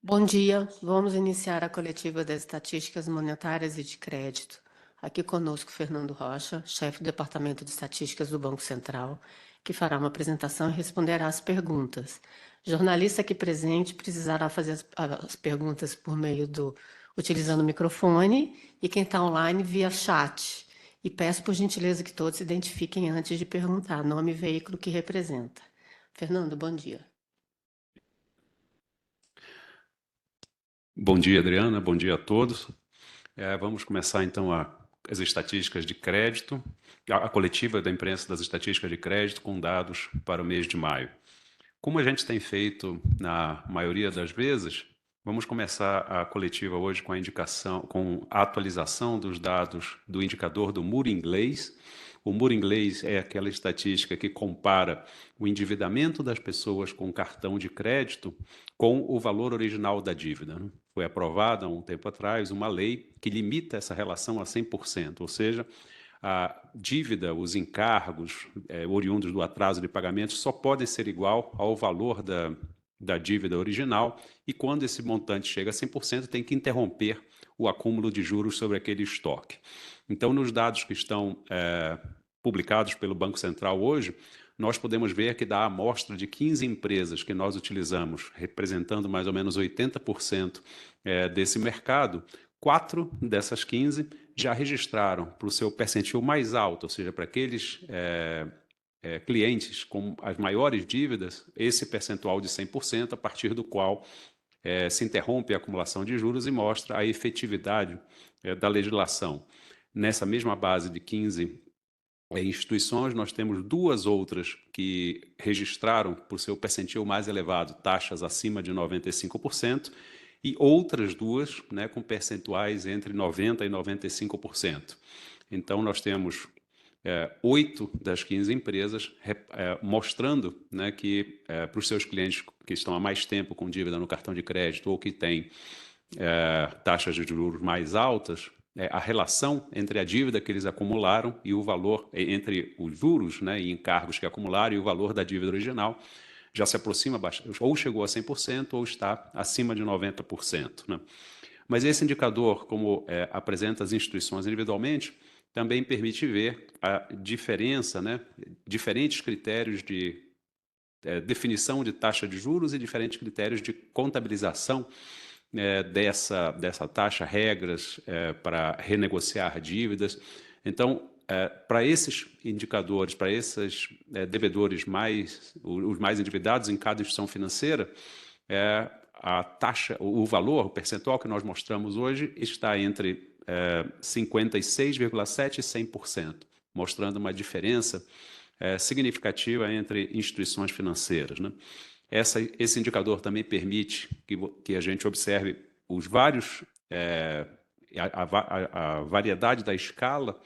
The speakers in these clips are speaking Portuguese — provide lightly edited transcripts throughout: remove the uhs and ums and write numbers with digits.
Bom dia, vamos iniciar a coletiva das estatísticas monetárias e de crédito. Aqui conosco Fernando Rocha, chefe do Departamento de Estatísticas do Banco Central, que fará uma apresentação e responderá às perguntas. Jornalista aqui presente precisará fazer as perguntas por meio utilizando o microfone e quem está online via chat. E peço por gentileza que todos se identifiquem antes de perguntar, nome e veículo que representa. Fernando, bom dia. Bom dia, Adriana. Bom dia a todos. Vamos começar então as estatísticas de crédito, a coletiva da imprensa das estatísticas de crédito com dados para o mês de maio. Como a gente tem feito na maioria das vezes, vamos começar a coletiva hoje com a atualização dos dados do indicador do muro inglês. O muro inglês é aquela estatística que compara o endividamento das pessoas com cartão de crédito com o valor original da dívida, né? Foi aprovada há um tempo atrás uma lei que limita essa relação a 100%, ou seja, a dívida, os encargos oriundos do atraso de pagamento só podem ser igual ao valor da dívida original e quando esse montante chega a 100%, tem que interromper o acúmulo de juros sobre aquele estoque. Então, nos dados que estão publicados pelo Banco Central hoje, nós podemos ver que da amostra de 15 empresas que nós utilizamos, representando mais ou menos 80% desse mercado, 4 dessas 15 já registraram para o seu percentil mais alto, ou seja, para aqueles clientes com as maiores dívidas, esse percentual de 100%, a partir do qual se interrompe a acumulação de juros e mostra a efetividade da legislação. Nessa mesma base de 15 instituições, nós temos duas outras que registraram, por seu percentil mais elevado, taxas acima de 95%, e outras duas com percentuais entre 90% e 95%. Então, nós temos 8 das 15 empresas mostrando que para os seus clientes que estão há mais tempo com dívida no cartão de crédito ou que têm taxas de juros mais altas, a relação entre a dívida que eles acumularam e o valor, entre os juros e encargos que acumularam e o valor da dívida original, já se aproxima bastante, ou chegou a 100% ou está acima de 90%. Mas esse indicador, como apresenta as instituições individualmente, também permite ver a diferença, diferentes critérios de definição de taxa de juros e diferentes critérios de contabilização dessa taxa, regras para renegociar dívidas. Então, para esses indicadores, para esses devedores os mais endividados em cada instituição financeira, a taxa, o valor, o percentual que nós mostramos hoje está entre 56,7% e 100%, mostrando uma diferença significativa entre instituições financeiras, né? Esse indicador também permite que a gente observe os vários, a variedade da escala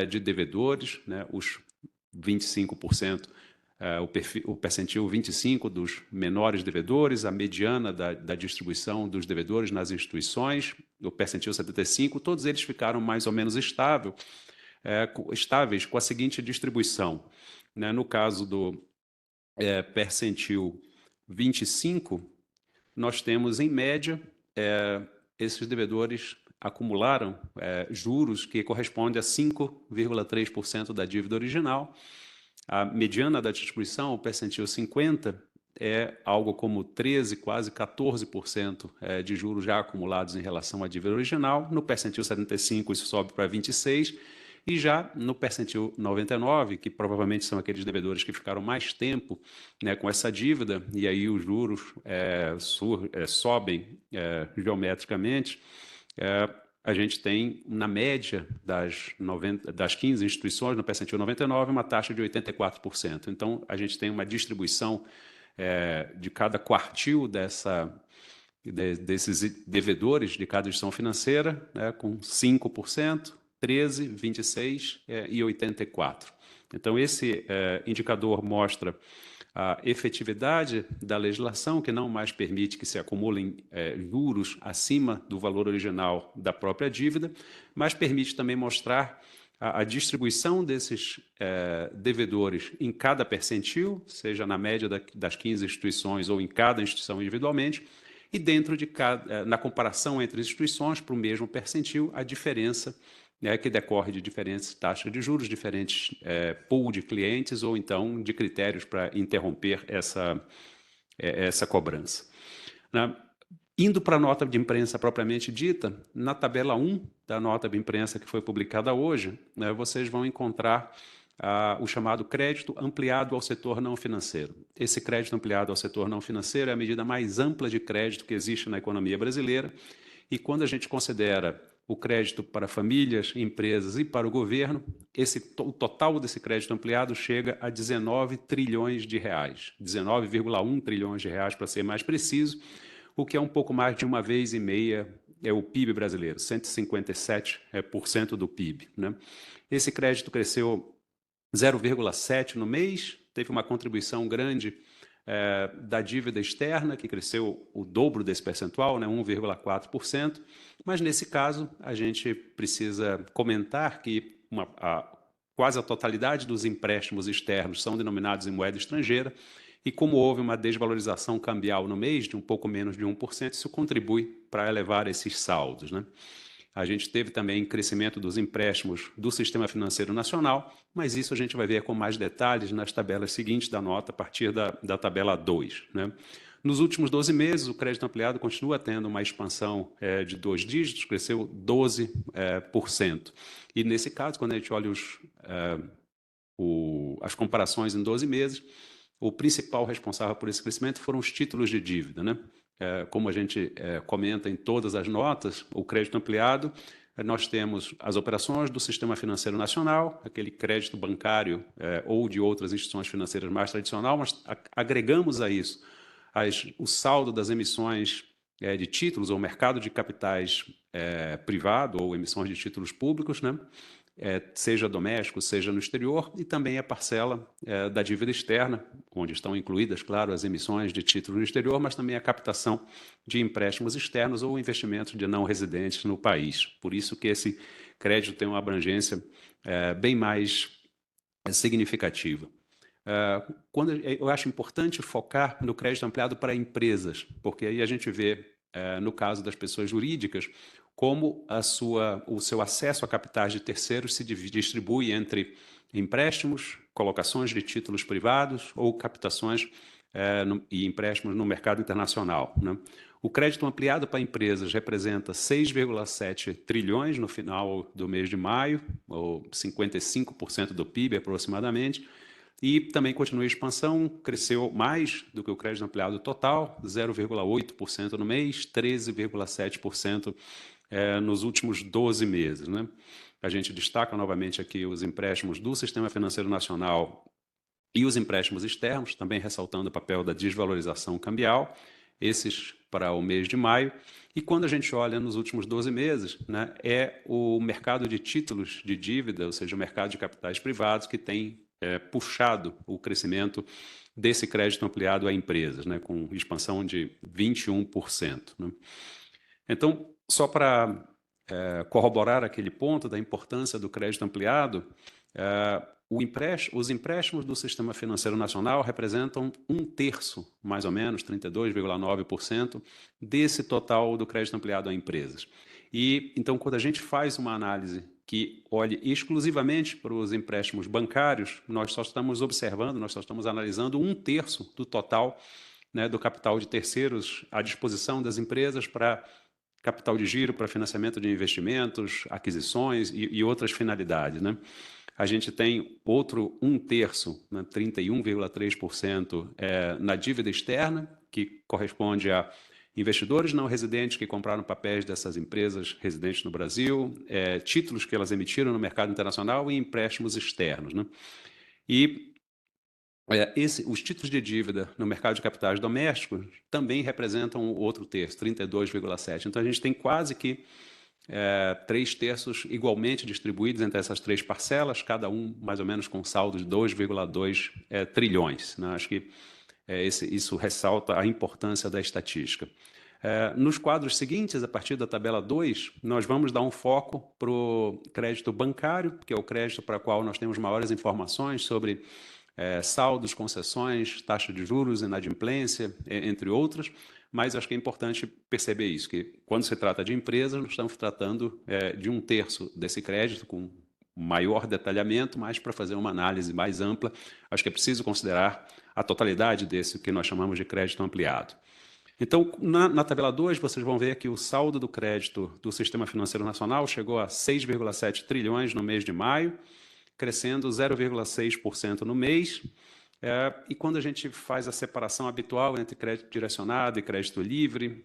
de devedores, os 25%, o percentil 25% dos menores devedores, a mediana da distribuição dos devedores nas instituições, o percentil 75%, todos eles ficaram mais ou menos estáveis com a seguinte distribuição. No caso do percentil 25%, nós temos, em média, esses devedores acumularam juros que correspondem a 5,3% da dívida original. A mediana da distribuição, o percentil 50%, é algo como 13%, quase 14% de juros já acumulados em relação à dívida original. No percentil 75%, isso sobe para 26%. E já no percentil 99%, que provavelmente são aqueles devedores que ficaram mais tempo com essa dívida, e aí os juros sobem geometricamente, a gente tem, na média das 15 instituições, no percentil 99%, uma taxa de 84%. Então, a gente tem uma distribuição de cada quartil desses devedores de cada instituição financeira, com 5%, 13%, 26% e 84%. Então, esse indicador mostra a efetividade da legislação, que não mais permite que se acumulem juros acima do valor original da própria dívida, mas permite também mostrar a distribuição desses devedores em cada percentil, seja na média das 15 instituições ou em cada instituição individualmente, e dentro de na comparação entre instituições, para o mesmo percentil, a diferença, né, que decorre de diferentes taxas de juros, diferentes pool de clientes ou então de critérios para interromper essa cobrança. Né? Indo para a nota de imprensa propriamente dita, na tabela 1 da nota de imprensa que foi publicada hoje, né, vocês vão encontrar o chamado crédito ampliado ao setor não financeiro. Esse crédito ampliado ao setor não financeiro é a medida mais ampla de crédito que existe na economia brasileira, e quando a gente considera o crédito para famílias, empresas e para o governo, o total desse crédito ampliado chega a 19 trilhões de reais, 19,1 trilhões de reais, para ser mais preciso, o que é um pouco mais de 1,5 vezes o PIB brasileiro, 157% do PIB. Né? Esse crédito cresceu 0,7% no mês, teve uma contribuição grande da dívida externa, que cresceu o dobro desse percentual, né, 1,4%, mas nesse caso a gente precisa comentar que quase a totalidade dos empréstimos externos são denominados em moeda estrangeira, e como houve uma desvalorização cambial no mês de um pouco menos de 1%, isso contribui para elevar esses saldos. Né? A gente teve também crescimento dos empréstimos do Sistema Financeiro Nacional, mas isso a gente vai ver com mais detalhes nas tabelas seguintes da nota, a partir da tabela 2. Né? Nos últimos 12 meses, o crédito ampliado continua tendo uma expansão de 2 dígitos, cresceu 12%. E nesse caso, quando a gente olha as comparações em 12 meses, o principal responsável por esse crescimento foram os títulos de dívida, né? Como a gente comenta em todas as notas, o crédito ampliado, nós temos as operações do Sistema Financeiro Nacional, aquele crédito bancário ou de outras instituições financeiras mais tradicional, mas agregamos a isso o saldo das emissões de títulos ou mercado de capitais privado ou emissões de títulos públicos, né? Seja doméstico, seja no exterior, e também a parcela da dívida externa, onde estão incluídas, claro, as emissões de títulos no exterior, mas também a captação de empréstimos externos ou investimentos de não residentes no país. Por isso que esse crédito tem uma abrangência bem mais significativa. Eu acho importante focar no crédito ampliado para empresas, porque aí a gente vê, no caso das pessoas jurídicas, como o seu acesso a capitais de terceiros se distribui entre empréstimos, colocações de títulos privados ou captações e empréstimos no mercado internacional. Né? O crédito ampliado para empresas representa 6,7 trilhões no final do mês de maio, ou 55% do PIB aproximadamente, e também continua a expansão, cresceu mais do que o crédito ampliado total, 0,8% no mês, 13,7% nos últimos 12 meses. Né? A gente destaca novamente aqui os empréstimos do Sistema Financeiro Nacional e os empréstimos externos, também ressaltando o papel da desvalorização cambial, esses para o mês de maio. E quando a gente olha nos últimos 12 meses, né, é o mercado de títulos de dívida, ou seja, o mercado de capitais privados, que tem puxado o crescimento desse crédito ampliado a empresas, né, com expansão de 21%. Né? Então, só para corroborar aquele ponto da importância do crédito ampliado, os empréstimos do Sistema Financeiro Nacional representam 1/3, mais ou menos, 32,9%, desse total do crédito ampliado a empresas. E, então, quando a gente faz uma análise que olhe exclusivamente para os empréstimos bancários, nós só estamos analisando 1/3 do total, né, do capital de terceiros à disposição das empresas para capital de giro, para financiamento de investimentos, aquisições e outras finalidades. Né? A gente tem outro 1/3, né, 31,3%, na dívida externa, que corresponde a investidores não residentes que compraram papéis dessas empresas residentes no Brasil, títulos que elas emitiram no mercado internacional e empréstimos externos. Né? E os títulos de dívida no mercado de capitais domésticos também representam outro terço, 32,7%. Então, a gente tem quase que 3/3 igualmente distribuídos entre essas três parcelas, cada um mais ou menos com saldo de 2,2 trilhões. Né? Acho que isso ressalta a importância da estatística. Nos quadros seguintes, a partir da tabela 2, nós vamos dar um foco para o crédito bancário, que é o crédito para o qual nós temos maiores informações sobre saldos, concessões, taxa de juros, inadimplência, entre outras, mas acho que é importante perceber isso, que quando se trata de empresas, nós estamos tratando de 1/3 desse crédito, com maior detalhamento, mas para fazer uma análise mais ampla, acho que é preciso considerar a totalidade desse que nós chamamos de crédito ampliado. Então, na tabela 2, vocês vão ver que o saldo do crédito do Sistema Financeiro Nacional chegou a 6,7 trilhões no mês de maio, crescendo 0,6% no mês. E quando a gente faz a separação habitual entre crédito direcionado e crédito livre,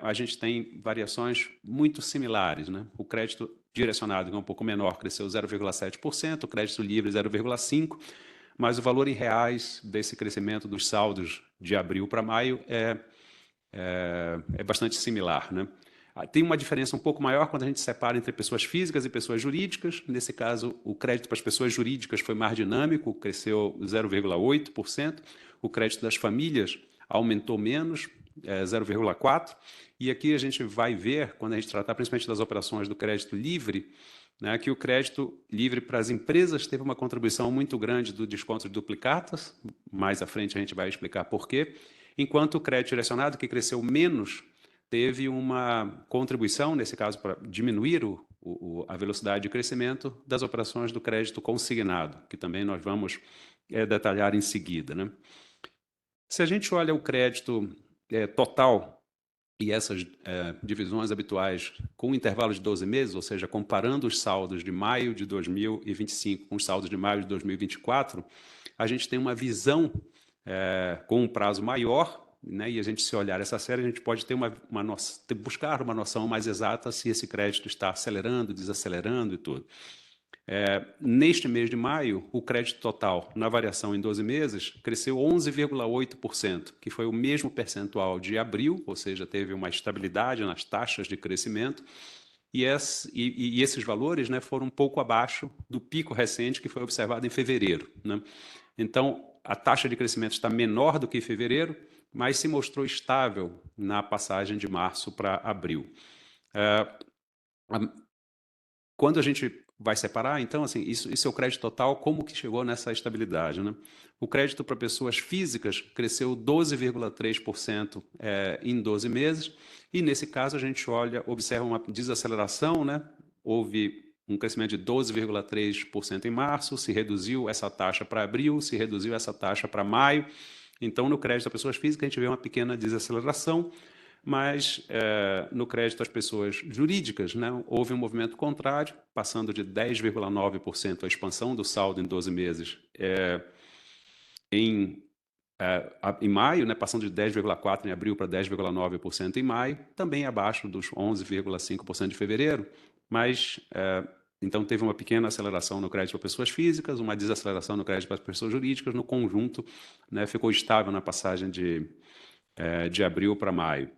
a gente tem variações muito similares, né? O crédito direcionado, que é um pouco menor, cresceu 0,7%, o crédito livre 0,5%, mas o valor em reais desse crescimento dos saldos de abril para maio é bastante similar, né? Tem uma diferença um pouco maior quando a gente separa entre pessoas físicas e pessoas jurídicas. Nesse caso, o crédito para as pessoas jurídicas foi mais dinâmico, cresceu 0,8%. O crédito das famílias aumentou menos, 0,4%. E aqui a gente vai ver, quando a gente tratar principalmente das operações do crédito livre, né, que o crédito livre para as empresas teve uma contribuição muito grande do desconto de duplicatas. Mais à frente a gente vai explicar por quê. Enquanto o crédito direcionado, que cresceu menos, teve uma contribuição, nesse caso, para diminuir a velocidade de crescimento das operações do crédito consignado, que também nós vamos detalhar em seguida, né? Se a gente olha o crédito total e essas divisões habituais com um intervalo de 12 meses, ou seja, comparando os saldos de maio de 2025 com os saldos de maio de 2024, a gente tem uma visão com um prazo maior, né? E a gente, se olhar essa série, a gente pode ter buscar uma noção mais exata se esse crédito está acelerando, desacelerando e tudo. Neste mês de maio, o crédito total, na variação em 12 meses, cresceu 11,8%, que foi o mesmo percentual de abril, ou seja, teve uma estabilidade nas taxas de crescimento, e esses valores, né, foram um pouco abaixo do pico recente que foi observado em fevereiro, né? Então, a taxa de crescimento está menor do que em fevereiro, mas se mostrou estável na passagem de março para abril. Quando a gente vai separar, então, assim, isso é o crédito total, como que chegou nessa estabilidade, né? O crédito para pessoas físicas cresceu 12,3% em 12 meses, e nesse caso a gente observa uma desaceleração, né? Houve um crescimento de 12,3% em março, se reduziu essa taxa para abril, se reduziu essa taxa para maio. Então, no crédito a pessoas físicas, a gente vê uma pequena desaceleração, mas no crédito às pessoas jurídicas, né, houve um movimento contrário, passando de 10,9% a expansão do saldo em 12 meses em maio, né, passando de 10,4% em abril para 10,9% em maio, também abaixo dos 11,5% de fevereiro, mas então teve uma pequena aceleração no crédito para pessoas físicas, uma desaceleração no crédito para pessoas jurídicas, no conjunto, né, ficou estável na passagem de abril para maio.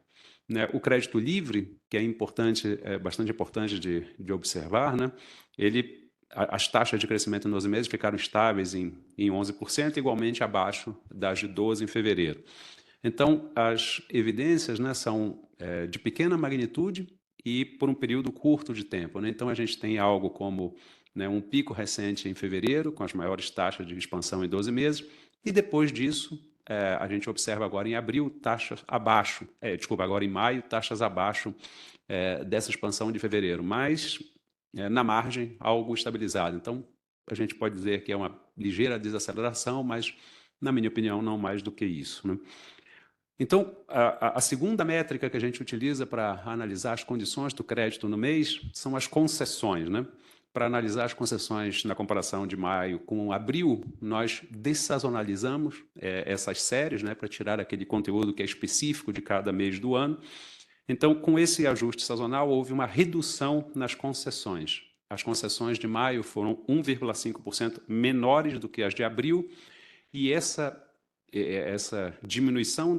Né, o crédito livre, que é importante, bastante importante de observar, né, as taxas de crescimento em 12 meses ficaram estáveis em 11%, igualmente abaixo das de 12% em fevereiro. Então, as evidências, né, são de pequena magnitude e por um período curto de tempo, né? Então, a gente tem algo como, né, um pico recente em fevereiro, com as maiores taxas de expansão em 12 meses, e depois disso, a gente observa agora em abril taxas abaixo, agora em maio, taxas abaixo dessa expansão de fevereiro, mas na margem algo estabilizado. Então, a gente pode dizer que é uma ligeira desaceleração, mas, na minha opinião, não mais do que isso, né? Então, a segunda métrica que a gente utiliza para analisar as condições do crédito no mês são as concessões, né? Para analisar as concessões na comparação de maio com abril, nós dessazonalizamos essas séries, né, para tirar aquele conteúdo que é específico de cada mês do ano. Então, com esse ajuste sazonal, houve uma redução nas concessões. As concessões de maio foram 1,5% menores do que as de abril, e essa diminuição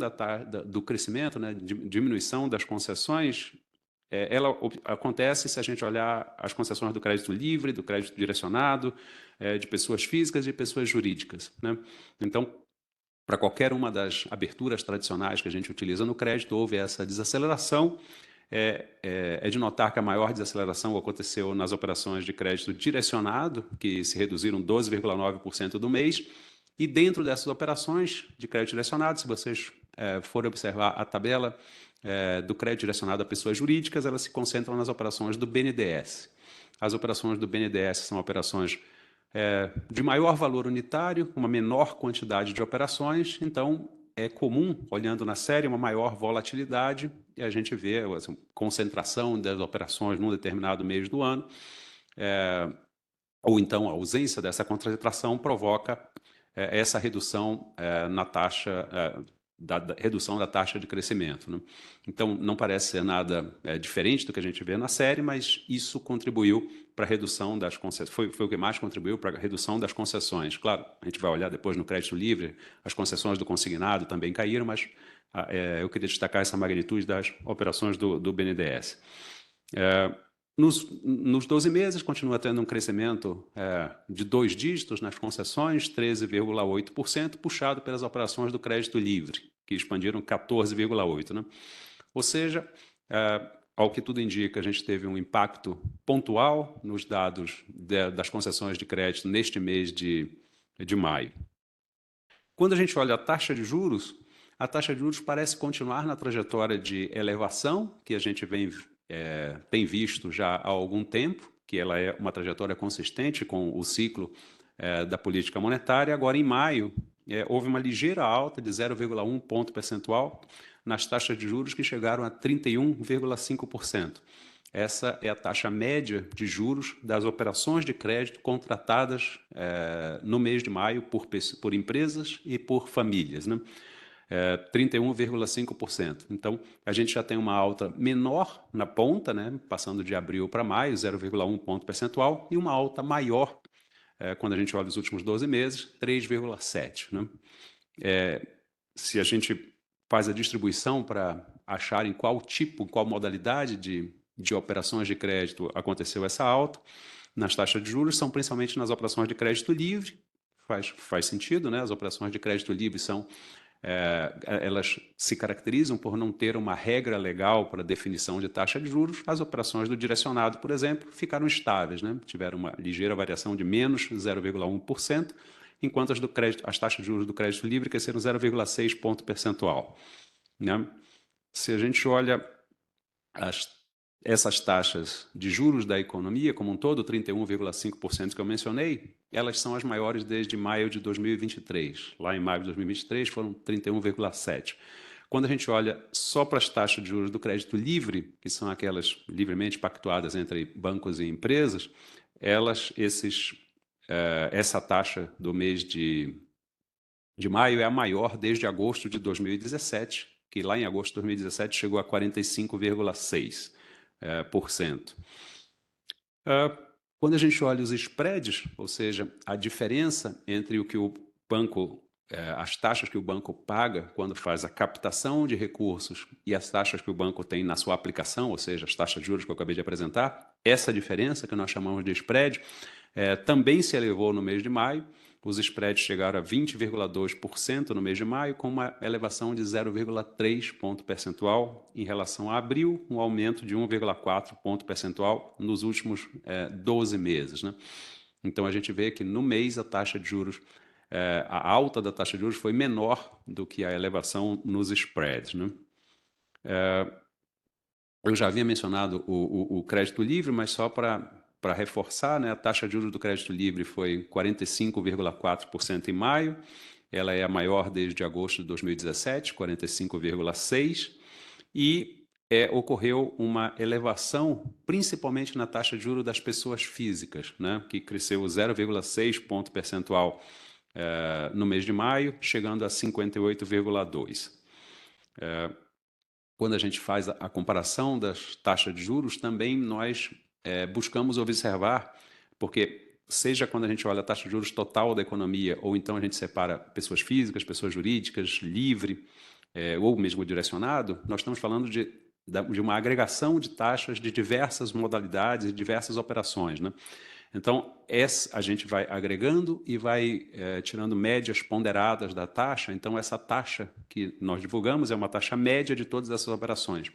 do crescimento, né, diminuição das concessões, ela acontece se a gente olhar as concessões do crédito livre, do crédito direcionado, de pessoas físicas e pessoas jurídicas, né? Então, para qualquer uma das aberturas tradicionais que a gente utiliza no crédito, houve essa desaceleração. É de notar que a maior desaceleração aconteceu nas operações de crédito direcionado, que se reduziram 12,9% do mês, E dentro dessas operações de crédito direcionado, se vocês forem observar a tabela do crédito direcionado a pessoas jurídicas, elas se concentram nas operações do BNDES. As operações do BNDES são operações de maior valor unitário, uma menor quantidade de operações, então é comum, olhando na série, uma maior volatilidade, e a gente vê assim, concentração das operações num determinado mês do ano, ou então a ausência dessa concentração provoca essa redução na taxa, da redução da taxa de crescimento, né? Então, não parece ser nada diferente do que a gente vê na série, mas isso contribuiu para a redução das concessões, foi o que mais contribuiu para a redução das concessões. Claro, a gente vai olhar depois no crédito livre, as concessões do consignado também caíram, mas eu queria destacar essa magnitude das operações do BNDES. Nos 12 meses, continua tendo um crescimento de 2 dígitos nas concessões, 13,8%, puxado pelas operações do crédito livre, que expandiram 14,8%, né? Ou seja, ao que tudo indica, a gente teve um impacto pontual nos dados das concessões de crédito neste mês de maio. Quando a gente olha a taxa de juros parece continuar na trajetória de elevação que a gente tem visto já há algum tempo, que ela é uma trajetória consistente com o ciclo da política monetária. Agora, em maio, houve uma ligeira alta de 0,1 ponto percentual nas taxas de juros, que chegaram a 31,5%. Essa é a taxa média de juros das operações de crédito contratadas no mês de maio por empresas e por famílias, né? 31,5%. Então, a gente já tem uma alta menor na ponta, né, passando de abril para maio, 0,1 ponto percentual, e uma alta maior quando a gente olha os últimos 12 meses, 3,7%, né? Se a gente faz a distribuição para achar em qual tipo, qual modalidade de operações de crédito aconteceu essa alta, nas taxas de juros, são principalmente nas operações de crédito livre. Faz sentido, né? As operações de crédito livre elas se caracterizam por não ter uma regra legal para definição de taxa de juros. As operações do direcionado, por exemplo, ficaram estáveis, né? Tiveram uma ligeira variação de menos 0,1%, enquanto as taxas de juros do crédito livre cresceram 0,6 ponto percentual, né? Se a gente olha essas taxas de juros da economia como um todo, 31,5% que eu mencionei, elas são as maiores desde maio de 2023. Lá em maio de 2023 foram 31,7%. Quando a gente olha só para as taxas de juros do crédito livre, que são aquelas livremente pactuadas entre bancos e empresas, essa taxa do mês de maio é a maior desde agosto de 2017, que lá em agosto de 2017 chegou a 45,6%. Quando a gente olha os spreads, ou seja, a diferença entre o que o banco, as taxas que o banco paga quando faz a captação de recursos e as taxas que o banco tem na sua aplicação, ou seja, as taxas de juros que eu acabei de apresentar, essa diferença que nós chamamos de spread também se elevou no mês de maio. Os spreads chegaram a 20,2% no mês de maio, com uma elevação de 0,3 ponto percentual em relação a abril, um aumento de 1,4 ponto percentual nos últimos 12 meses, né? Então, a gente vê que no mês a taxa de juros, a alta da taxa de juros foi menor do que a elevação nos spreads, né? Eu já havia mencionado o crédito livre, mas só para reforçar, né, a taxa de juros do crédito livre foi 45,4% em maio, ela é a maior desde agosto de 2017, 45,6%, e ocorreu uma elevação, principalmente na taxa de juros das pessoas físicas, né, que cresceu 0,6 ponto percentual no mês de maio, chegando a 58,2%. Quando a gente faz a comparação das taxas de juros, também nós buscamos observar, porque seja quando a gente olha a taxa de juros total da economia, ou então a gente separa pessoas físicas, pessoas jurídicas, livre, ou mesmo direcionado, nós estamos falando de uma agregação de taxas de diversas modalidades e diversas operações, né? Então, a gente vai agregando e vai tirando médias ponderadas da taxa. Então, essa taxa que nós divulgamos é uma taxa média de todas essas operações.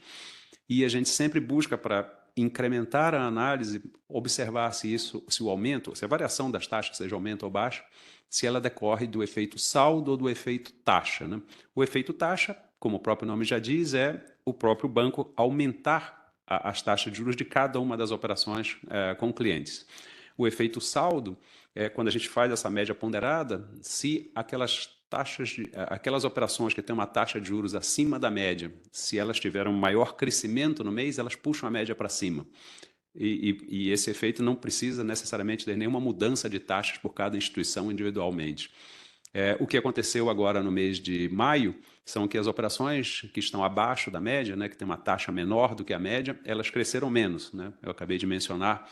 E a gente sempre busca, para incrementar a análise, observar se o aumento, se a variação das taxas seja aumento ou baixo, se ela decorre do efeito saldo ou do efeito taxa, né? O efeito taxa, como o próprio nome já diz, é o próprio banco aumentar as taxas de juros de cada uma das operações com clientes. O efeito saldo é quando a gente faz essa média ponderada, se aquelas operações que têm uma taxa de juros acima da média, se elas tiveram maior crescimento no mês, elas puxam a média para cima. E esse efeito não precisa necessariamente ter nenhuma mudança de taxas por cada instituição individualmente. O que aconteceu agora no mês de maio são que as operações que estão abaixo da média, né, que tem uma taxa menor do que a média, elas cresceram menos, né? Eu acabei de mencionar,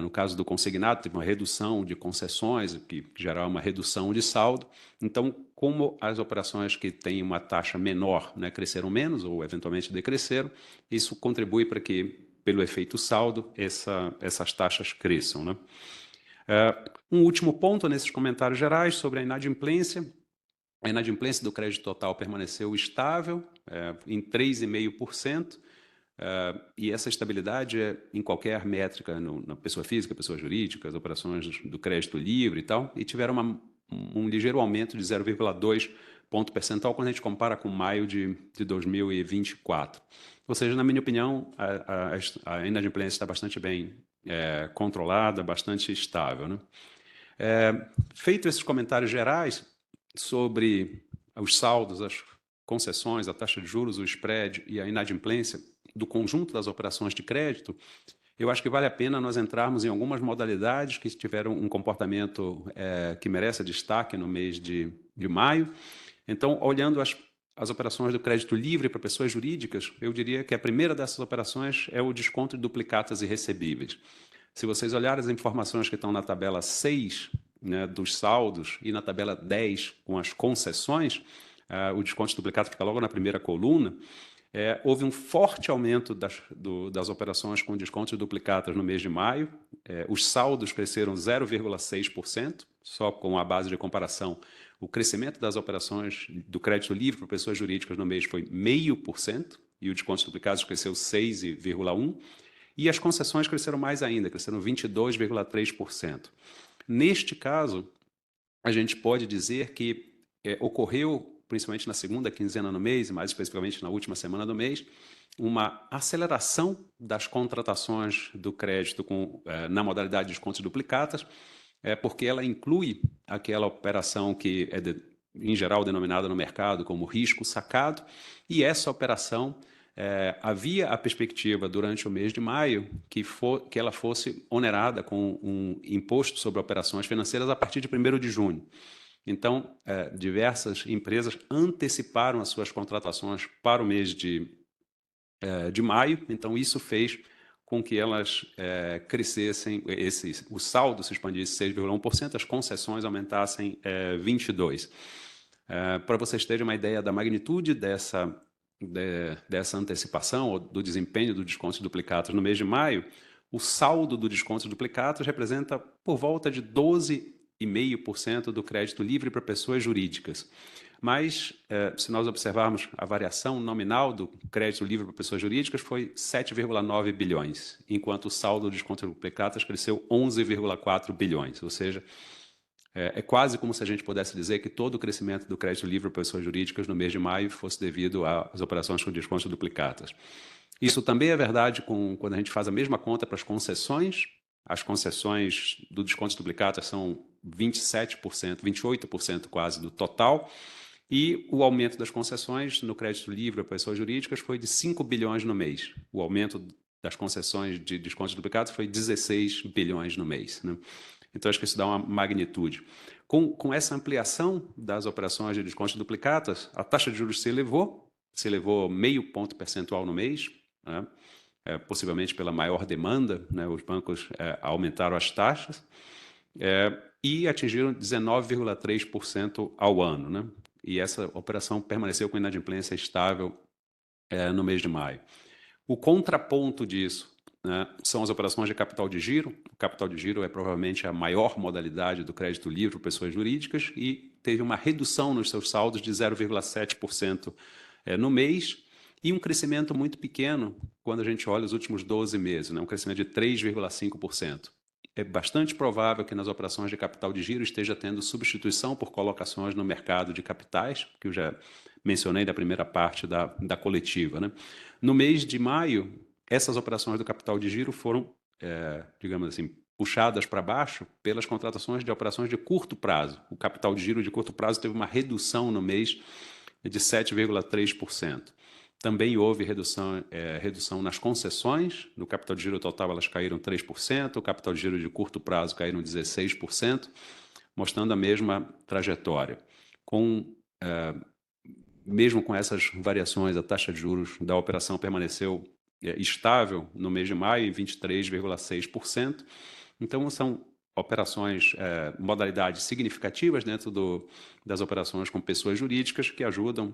no caso do consignado, teve uma redução de concessões, que gerou uma redução de saldo. Então, como as operações que têm uma taxa menor, né, cresceram menos ou eventualmente decresceram, isso contribui para que, pelo efeito saldo, essas taxas cresçam, né? Um último ponto nesses comentários gerais sobre a inadimplência. A inadimplência do crédito total permaneceu estável, em 3,5%, e essa estabilidade é em qualquer métrica, na pessoa física, pessoa jurídica, as operações do crédito livre e tal, e tiveram um ligeiro aumento de 0,2 ponto percentual quando a gente compara com maio de 2024. Ou seja, na minha opinião, a inadimplência está bastante bem controlada, bastante estável, né? Feito esses comentários gerais sobre os saldos, as concessões, a taxa de juros, o spread e a inadimplência do conjunto das operações de crédito, eu acho que vale a pena nós entrarmos em algumas modalidades que tiveram um comportamento que merece destaque no mês de maio. Então, olhando as operações do crédito livre para pessoas jurídicas, eu diria que a primeira dessas operações é o desconto de duplicatas e recebíveis. Se vocês olharem as informações que estão na tabela 6, né, dos saldos, e na tabela 10 com as concessões, o desconto de duplicata fica logo na primeira coluna, houve um forte aumento das operações com desconto de duplicatas no mês de maio. Os saldos cresceram 0,6%, só com a base de comparação. O crescimento das operações do crédito livre para pessoas jurídicas no mês foi 0,5%, e o desconto de duplicados cresceu 6,1%. E as concessões cresceram mais ainda, cresceram 22,3%. Neste caso, a gente pode dizer que ocorreu, principalmente na segunda quinzena do mês, e mais especificamente na última semana do mês, uma aceleração das contratações do crédito na modalidade de descontos duplicatas, porque ela inclui aquela operação que é, em geral, denominada no mercado como risco sacado, e essa operação havia a perspectiva, durante o mês de maio, que ela fosse onerada com um imposto sobre operações financeiras a partir de 1º de junho. Então, diversas empresas anteciparam as suas contratações para o mês de maio, então isso fez com que elas crescessem, o saldo se expandisse 6,1%, as concessões aumentassem 22%. Para vocês terem uma ideia da magnitude dessa antecipação ou do desempenho do desconto de duplicatas no mês de maio, o saldo do desconto de duplicatas representa por volta de 12,5% do crédito livre para pessoas jurídicas. Mas, se nós observarmos a variação nominal do crédito livre para pessoas jurídicas, foi 7,9 bilhões, enquanto o saldo do desconto de duplicatas cresceu 11,4 bilhões, ou seja, é quase como se a gente pudesse dizer que todo o crescimento do crédito livre para pessoas jurídicas no mês de maio fosse devido às operações com descontos duplicatas. Isso também é verdade quando a gente faz a mesma conta para as concessões. As concessões do desconto duplicatas são 27%, 28% quase do total, e o aumento das concessões no crédito livre para pessoas jurídicas foi de 5 bilhões no mês. O aumento das concessões de descontos duplicados foi 16 bilhões no mês, né? Então, acho que isso dá uma magnitude. Com essa ampliação das operações de descontos duplicatas, a taxa de juros se elevou 0,5 ponto percentual no mês, né? Possivelmente pela maior demanda, né? Os bancos aumentaram as taxas e atingiram 19,3% ao ano, né? E essa operação permaneceu com inadimplência estável no mês de maio. O contraponto disso, né, são as operações de capital de giro. O capital de giro é provavelmente a maior modalidade do crédito livre para pessoas jurídicas e teve uma redução nos seus saldos de 0,7% no mês e um crescimento muito pequeno quando a gente olha os últimos 12 meses, né, um crescimento de 3,5%. é bastante provável que nas operações de capital de giro esteja tendo substituição por colocações no mercado de capitais, que eu já mencionei da primeira parte da coletiva, né? No mês de maio, essas operações do capital de giro foram, digamos assim, puxadas para baixo pelas contratações de operações de curto prazo. O capital de giro de curto prazo teve uma redução no mês de 7,3%. Também houve redução nas concessões, no capital de giro total elas caíram 3%, o capital de giro de curto prazo caíram 16%, mostrando a mesma trajetória. Mesmo com essas variações, a taxa de juros da operação permaneceu estável no mês de maio, em 23,6%. Então, são operações, modalidades significativas dentro das operações com pessoas jurídicas que ajudam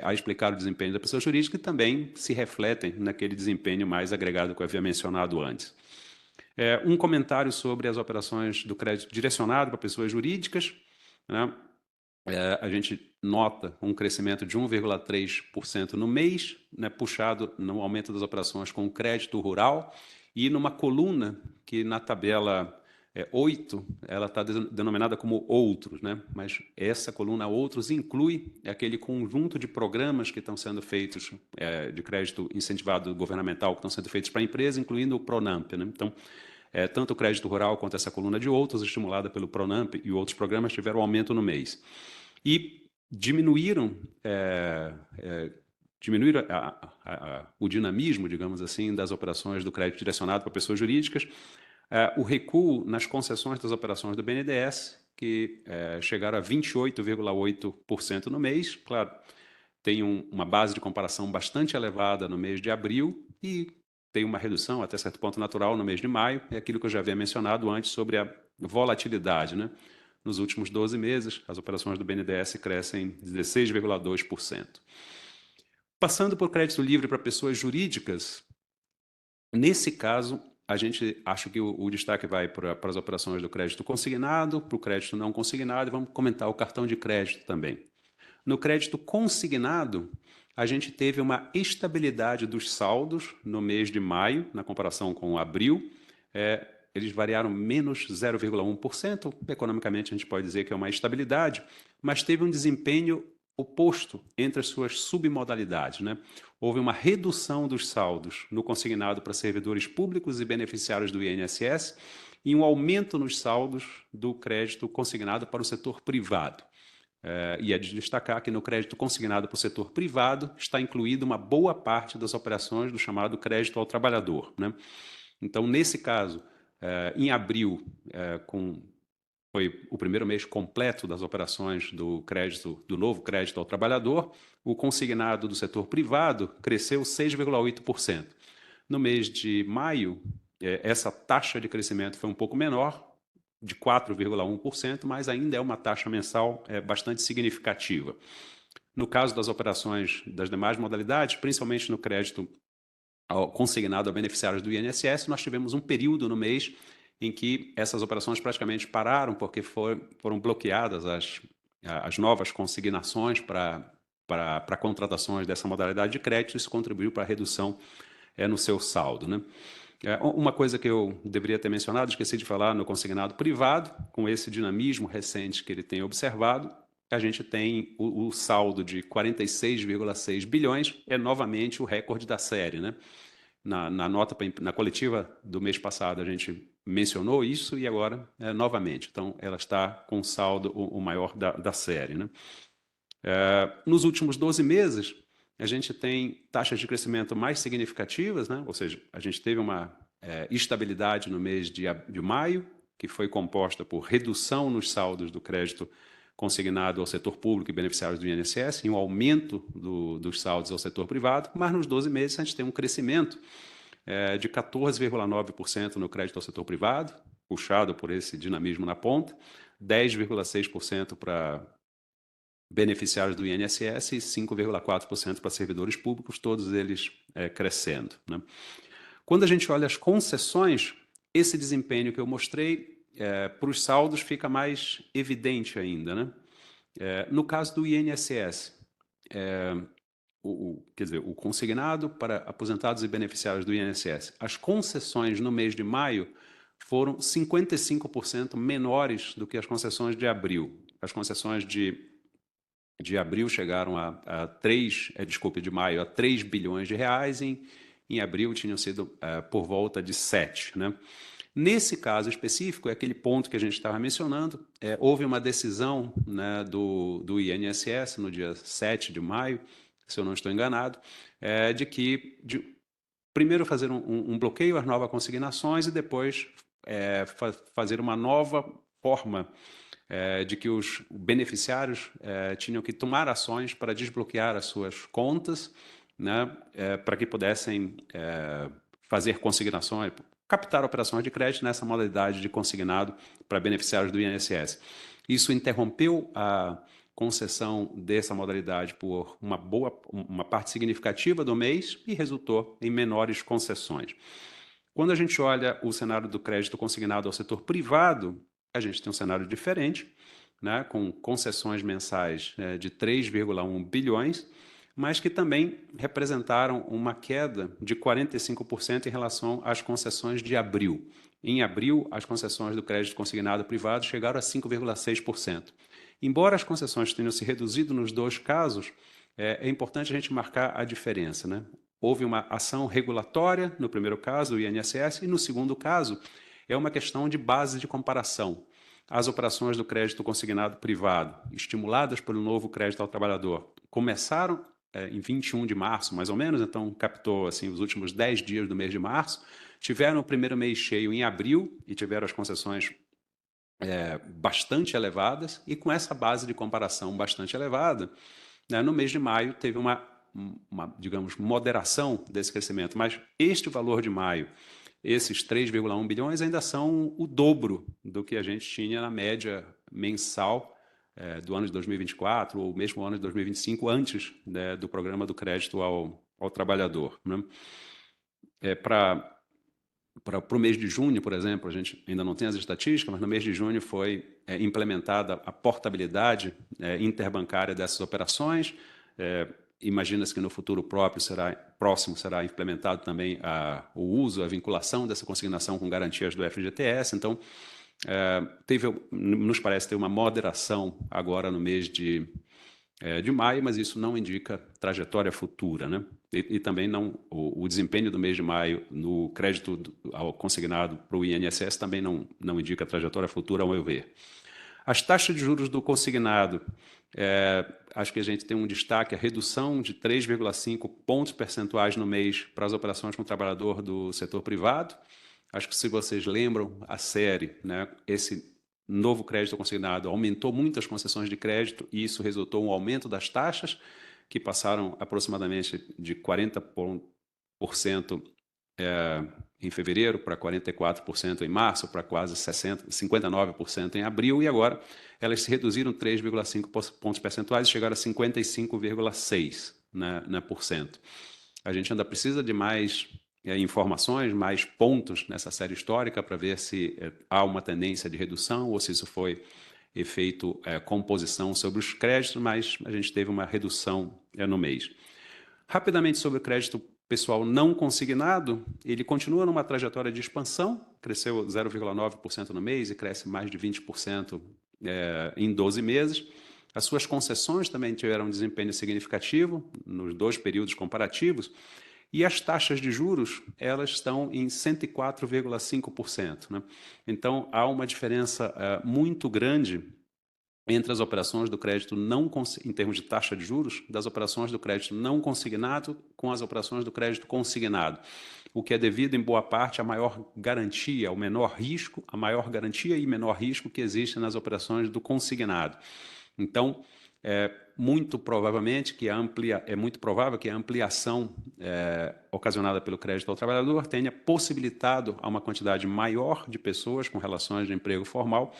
a explicar o desempenho da pessoa jurídica e também se refletem naquele desempenho mais agregado que eu havia mencionado antes. Um comentário sobre as operações do crédito direcionado para pessoas jurídicas, né? A gente nota um crescimento de 1,3% no mês, né, puxado no aumento das operações com crédito rural, e numa coluna que na tabela 8, ela está denominada como outros, né? Mas essa coluna outros inclui aquele conjunto de programas que estão sendo feitos de crédito incentivado governamental, que estão sendo feitos para a empresa, incluindo o Pronamp, né? Então, tanto o crédito rural quanto essa coluna de outros, estimulada pelo Pronamp e outros programas, tiveram aumento no mês. E diminuíram o dinamismo, digamos assim, das operações do crédito direcionado para pessoas jurídicas, o recuo nas concessões das operações do BNDES, que chegaram a 28,8% no mês. Claro, tem uma base de comparação bastante elevada no mês de abril e tem uma redução, até certo ponto natural, no mês de maio. É aquilo que eu já havia mencionado antes sobre a volatilidade, né? Nos últimos 12 meses, as operações do BNDES crescem 16,2%. Passando por crédito livre para pessoas jurídicas, nesse caso, a gente acha que o destaque vai para as operações do crédito consignado, para o crédito não consignado, e vamos comentar o cartão de crédito também. No crédito consignado, a gente teve uma estabilidade dos saldos no mês de maio, na comparação com abril. Eles variaram menos 0,1%. Economicamente, a gente pode dizer que é uma estabilidade, mas teve um desempenho oposto entre as suas submodalidades, né? Houve uma redução dos saldos no consignado para servidores públicos e beneficiários do INSS e um aumento nos saldos do crédito consignado para o setor privado. E é de destacar que no crédito consignado para o setor privado está incluída uma boa parte das operações do chamado crédito ao trabalhador, né? Então, nesse caso, em abril, foi o primeiro mês completo das operações do novo crédito ao trabalhador, o consignado do setor privado cresceu 6,8%. No mês de maio, essa taxa de crescimento foi um pouco menor, de 4,1%, mas ainda é uma taxa mensal bastante significativa. No caso das operações das demais modalidades, principalmente no crédito consignado a beneficiários do INSS, nós tivemos um período no mês em que essas operações praticamente pararam, porque foram bloqueadas as novas consignações para contratações dessa modalidade de crédito. Isso contribuiu para a redução no seu saldo, né? Uma coisa que eu deveria ter mencionado, esqueci de falar, no consignado privado, com esse dinamismo recente que ele tem observado, a gente tem o saldo de 46,6 bilhões, novamente o recorde da série, né? Na coletiva do mês passado, a gente mencionou isso e agora, novamente. Então, ela está com o saldo o maior da série, né? Nos últimos 12 meses, a gente tem taxas de crescimento mais significativas, né? Ou seja, a gente teve uma estabilidade no mês de maio, que foi composta por redução nos saldos do crédito consignado ao setor público e beneficiários do INSS, e um aumento dos saldos ao setor privado, mas nos 12 meses a gente tem um crescimento de 14,9% no crédito ao setor privado, puxado por esse dinamismo na ponta, 10,6% para beneficiários do INSS e 5,4% para servidores públicos, todos eles crescendo, né? Quando a gente olha as concessões, esse desempenho que eu mostrei para os saldos fica mais evidente ainda, né? No caso do INSS, quer dizer, o consignado para aposentados e beneficiários do INSS, as concessões no mês de maio foram 55% menores do que as concessões de abril. As concessões de abril chegaram de maio a 3 bilhões de reais, em abril tinham sido por volta de 7, né? Nesse caso específico, é aquele ponto que a gente estava mencionando, houve uma decisão, né, do INSS no dia 7 de maio, se eu não estou enganado, primeiro fazer um bloqueio às novas consignações e depois fazer uma nova forma de que os beneficiários tinham que tomar ações para desbloquear as suas contas, né, para que pudessem fazer consignações, captar operações de crédito nessa modalidade de consignado para beneficiários do INSS. Isso interrompeu a concessão dessa modalidade por uma parte significativa do mês e resultou em menores concessões. Quando a gente olha o cenário do crédito consignado ao setor privado, a gente tem um cenário diferente, né, com concessões mensais de 3,1 bilhões, mas que também representaram uma queda de 45% em relação às concessões de abril. Em abril, as concessões do crédito consignado privado chegaram a 5,6%. Embora as concessões tenham se reduzido nos dois casos, é importante a gente marcar a diferença, né? Houve uma ação regulatória no primeiro caso, o INSS, e no segundo caso é uma questão de base de comparação. As operações do crédito consignado privado, estimuladas pelo novo crédito ao trabalhador, começaram em 21 de março, mais ou menos, então captou assim, os últimos 10 dias do mês de março, tiveram o primeiro mês cheio em abril e tiveram as concessões bastante elevadas, e com essa base de comparação bastante elevada, né, no mês de maio teve digamos, moderação desse crescimento, mas este valor de maio, esses 3,1 bilhões ainda são o dobro do que a gente tinha na média mensal do ano de 2024, ou mesmo ano de 2025, antes, né, do programa do crédito ao trabalhador, né? Para o mês de junho, por exemplo, a gente ainda não tem as estatísticas, mas no mês de junho foi implementada a portabilidade interbancária dessas operações. Imagina-se que no futuro próximo será implementado também o uso, a vinculação dessa consignação com garantias do FGTS. Então, nos parece ter uma moderação agora no mês de maio, mas isso não indica trajetória futura, né? E também o desempenho do mês de maio no crédito ao consignado para o INSS também não indica trajetória futura, ao meu ver. As taxas de juros do consignado, acho que a gente tem um destaque, a redução de 3,5 pontos percentuais no mês para as operações com o trabalhador do setor privado. Acho que, se vocês lembram, a série, né, esse novo crédito consignado aumentou muito as concessões de crédito e isso resultou em um aumento das taxas, que passaram aproximadamente de 40% em fevereiro para 44% em março, para quase 59% em abril, e agora elas se reduziram 3,5 pontos percentuais e chegaram a 55,6%, né, por cento. A gente ainda precisa de mais informações, mais pontos nessa série histórica para ver se há uma tendência de redução ou se isso foi efeito composição sobre os créditos, mas a gente teve uma redução no mês. Rapidamente sobre o crédito pessoal não consignado, ele continua numa trajetória de expansão, cresceu 0,9% no mês e cresce mais de 20% em 12 meses. As suas concessões também tiveram um desempenho significativo nos dois períodos comparativos, e as taxas de juros, elas estão em 104,5%, né? Então, há uma diferença muito grande entre as operações do crédito em termos de taxa de juros, das operações do crédito não consignado com as operações do crédito consignado, o que é devido, em boa parte, à maior garantia, ao menor risco, a maior garantia e menor risco que existe nas operações do consignado. Então, muito provável que a ampliação ocasionada pelo crédito ao trabalhador tenha possibilitado a uma quantidade maior de pessoas com relações de emprego formal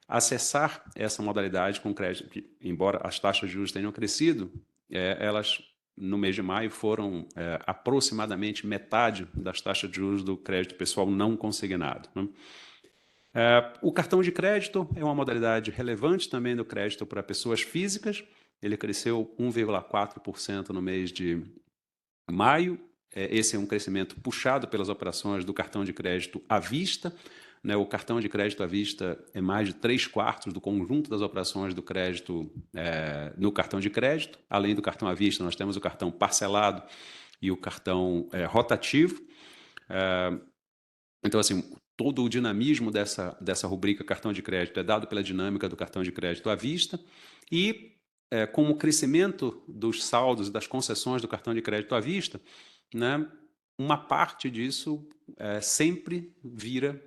acessar essa modalidade com crédito, que, embora as taxas de juros tenham crescido, elas, no mês de maio, foram aproximadamente metade das taxas de juros do crédito pessoal não consignado, né? O cartão de crédito é uma modalidade relevante também do crédito para pessoas físicas. Ele cresceu 1,4% no mês de maio. Esse é um crescimento puxado pelas operações do cartão de crédito à vista, né? O cartão de crédito à vista é mais de 3/4 do conjunto das operações do crédito no cartão de crédito. Além do cartão à vista, nós temos o cartão parcelado e o cartão rotativo. Então, assim, todo o dinamismo dessa rubrica cartão de crédito é dado pela dinâmica do cartão de crédito à vista e, com o crescimento dos saldos e das concessões do cartão de crédito à vista, né, uma parte disso sempre vira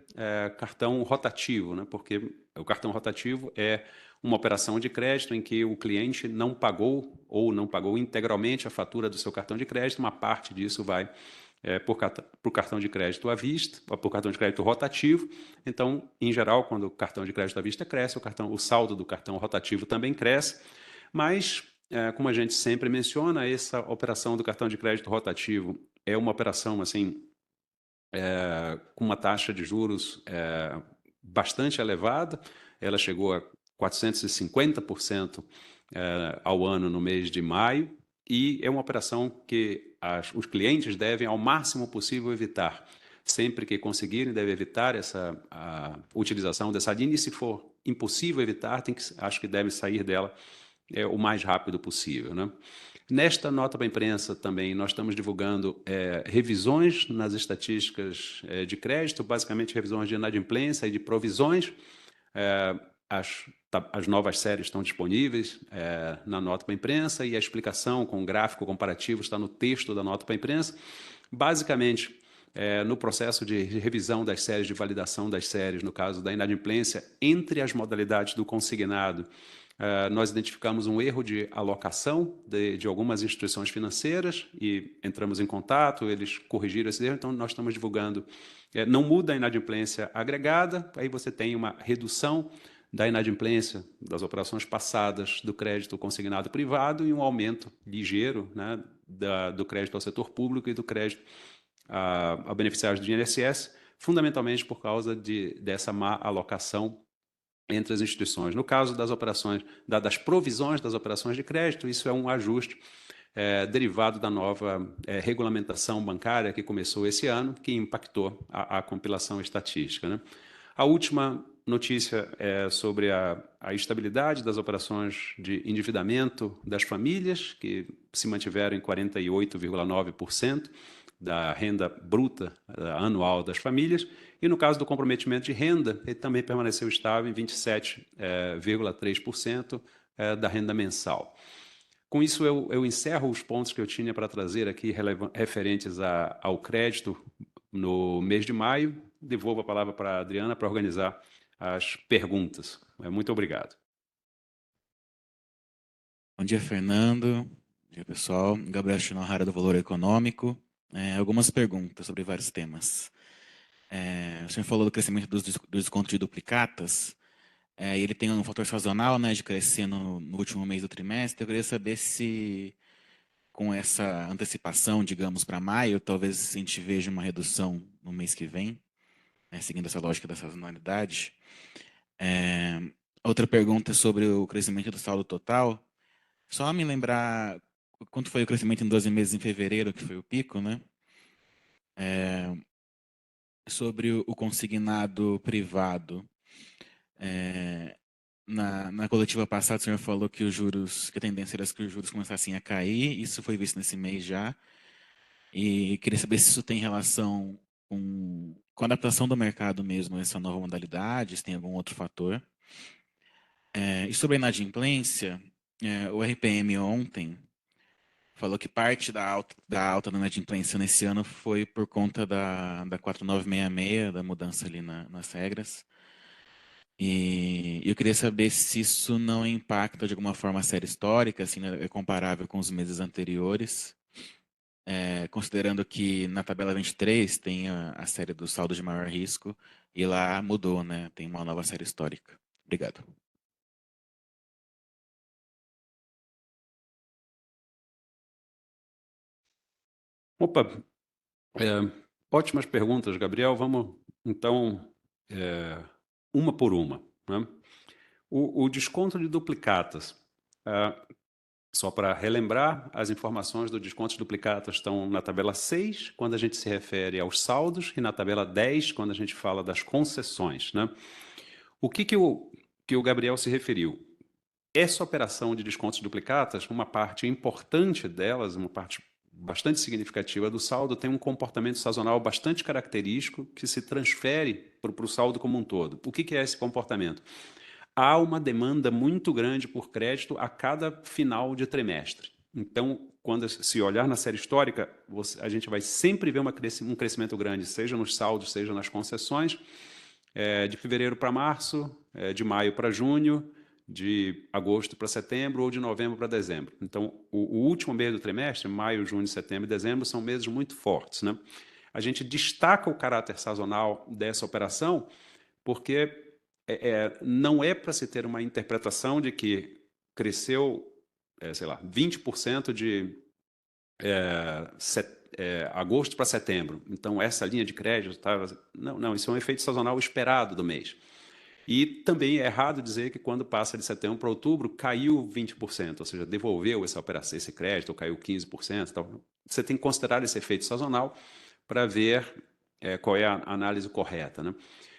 cartão rotativo, né, porque o cartão rotativo é uma operação de crédito em que o cliente não pagou ou não pagou integralmente a fatura do seu cartão de crédito, uma parte disso vai por cartão de crédito à vista, ou por cartão de crédito rotativo. Então, em geral, quando o cartão de crédito à vista cresce, o saldo do cartão rotativo também cresce, mas, como a gente sempre menciona, essa operação do cartão de crédito rotativo é uma operação assim, com uma taxa de juros bastante elevada. Ela chegou a 450% ao ano no mês de maio, e é uma operação que os clientes devem, ao máximo possível, evitar. Sempre que conseguirem, devem evitar a utilização dessa linha, e se for impossível evitar, acho que devem sair dela o mais rápido possível, né? Nesta nota para a imprensa também nós estamos divulgando revisões nas estatísticas de crédito, basicamente revisões de inadimplência e de provisões. As novas séries estão disponíveis na nota para a imprensa, e a explicação com gráfico comparativo está no texto da nota para a imprensa. Basicamente, no processo de revisão das séries, de validação das séries, no caso da inadimplência, entre as modalidades do consignado, nós identificamos um erro de alocação de algumas instituições financeiras e entramos em contato, eles corrigiram esse erro, então nós estamos divulgando. Não muda a inadimplência agregada, aí você tem uma redução da inadimplência das operações passadas do crédito consignado privado e um aumento ligeiro, né, do crédito ao setor público e do crédito a beneficiários do INSS, fundamentalmente por causa dessa má alocação entre as instituições. No caso das operações, das provisões das operações de crédito, isso é um ajuste derivado da nova regulamentação bancária que começou esse ano, que impactou a compilação estatística, né? A última notícia é sobre a estabilidade das operações de endividamento das famílias, que se mantiveram em 48,9% da renda bruta anual das famílias, e no caso do comprometimento de renda, ele também permaneceu estável em 27,3% da renda mensal. Com isso, eu encerro os pontos que eu tinha para trazer aqui referentes ao crédito no mês de maio. Devolvo a palavra para a Adriana para organizar as perguntas. Muito obrigado. Bom dia, Fernando. Bom dia, pessoal. Gabriel Shinohara, do Valor Econômico. Algumas perguntas sobre vários temas. O senhor falou do crescimento dos descontos de duplicatas. E ele tem um fator sazonal, né, de crescer no último mês do trimestre. Eu queria saber se, com essa antecipação, digamos, para maio, talvez a gente veja uma redução no mês que vem, seguindo essa lógica da sazonalidade. Outra pergunta é sobre o crescimento do saldo total. Só me lembrar quanto foi o crescimento em 12 meses em fevereiro, que foi o pico, né? Sobre o consignado privado. Na coletiva passada, o senhor falou que que a tendência era que os juros começassem a cair. Isso foi visto nesse mês já. E queria saber se isso tem relação com a adaptação do mercado mesmo, essa nova modalidade, se tem algum outro fator. E sobre a inadimplência, o RPM ontem falou que parte da alta da inadimplência nesse ano foi por conta da 4966, da mudança ali nas regras. E eu queria saber se isso não impacta de alguma forma a série histórica, assim, né, é comparável com os meses anteriores, considerando que na tabela 23 tem a série do saldo de maior risco, e lá mudou, né? Tem uma nova série histórica. Obrigado. Opa, ótimas perguntas, Gabriel. Vamos, então, uma por uma, né? O desconto de duplicatas. Só para relembrar, as informações do descontos duplicados estão na tabela 6, quando a gente se refere aos saldos, e na tabela 10, quando a gente fala das concessões, né? O que o Gabriel se referiu? Essa operação de descontos duplicados, uma parte importante delas, uma parte bastante significativa do saldo, tem um comportamento sazonal bastante característico que se transfere para o saldo como um todo. O que é esse comportamento? Há uma demanda muito grande por crédito a cada final de trimestre. Então, quando se olhar na série histórica, a gente vai sempre ver um crescimento grande, seja nos saldos, seja nas concessões, de fevereiro para março, de maio para junho, de agosto para setembro ou de novembro para dezembro. Então, o último mês do trimestre, maio, junho, setembro e dezembro, são meses muito fortes, né? A gente destaca o caráter sazonal dessa operação porque não é para se ter uma interpretação de que cresceu, sei lá, 20% de agosto para setembro. Então, essa linha de crédito estava... Não, isso é um efeito sazonal esperado do mês. E também é errado dizer que quando passa de setembro para outubro, caiu 20%, ou seja, devolveu essa operação, esse crédito, ou caiu 15%. Então, você tem que considerar esse efeito sazonal para ver qual é a análise correta, né?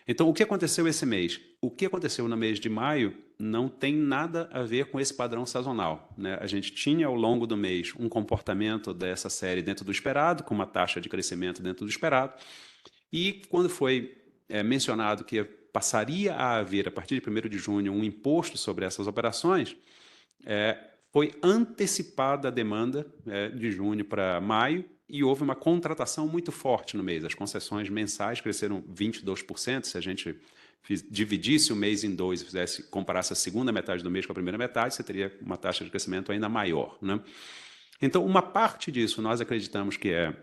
Então, o que aconteceu esse mês? O que aconteceu no mês de maio não tem nada a ver com esse padrão sazonal, né? A gente tinha, ao longo do mês, um comportamento dessa série dentro do esperado, com uma taxa de crescimento dentro do esperado, e quando foi mencionado que passaria a haver, a partir de 1º de junho, um imposto sobre essas operações, foi antecipada a demanda de junho para maio, e houve uma contratação muito forte no mês. As concessões mensais cresceram 22%. Se a gente dividisse o mês em dois e comparasse a segunda metade do mês com a primeira metade, você teria uma taxa de crescimento ainda maior, né? Então, uma parte disso nós acreditamos que é